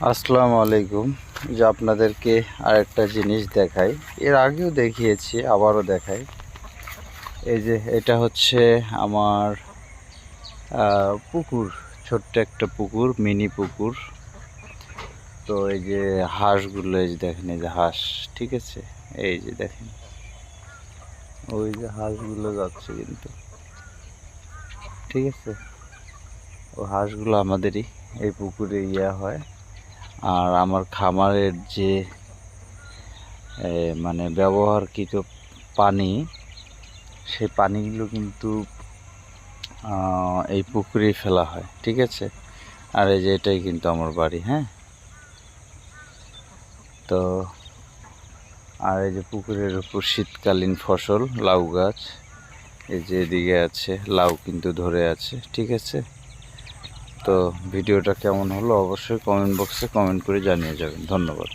আসসালামু আলাইকুম। যে আপনাদেরকে আরেকটা জিনিস দেখাই, এর আগেও দেখিয়েছি, আবারও দেখাই। এই যে এটা হচ্ছে আমার পুকুর, ছোট্ট একটা পুকুর, মিনি পুকুর। তো এই যে হাঁসগুলো, এই যে দেখেন, এই যে হাঁস, ঠিক আছে, এই যে দেখেন, ওই যে হাঁসগুলো যাচ্ছে কিন্তু, ঠিক আছে। ও হাঁসগুলো আমাদেরই এই পুকুরে হয়। আর আমার খামারের যে মানে ব্যবহারকৃত পানি, সেই পানিগুলো কিন্তু এই পুকুরেই ফেলা হয়, ঠিক আছে। আর এই যে এটাই কিন্তু আমার বাড়ি, হ্যাঁ। তো আর এই যে পুকুরের উপর শীতকালীন ফসল লাউ গাছ, এই যে এদিকে আছে লাউ কিন্তু ধরে আছে, ঠিক আছে। তো ভিডিওটা কেমন হলো অবশ্যই কমেন্ট বক্সে কমেন্ট করে জানিয়ে যাবেন। ধন্যবাদ।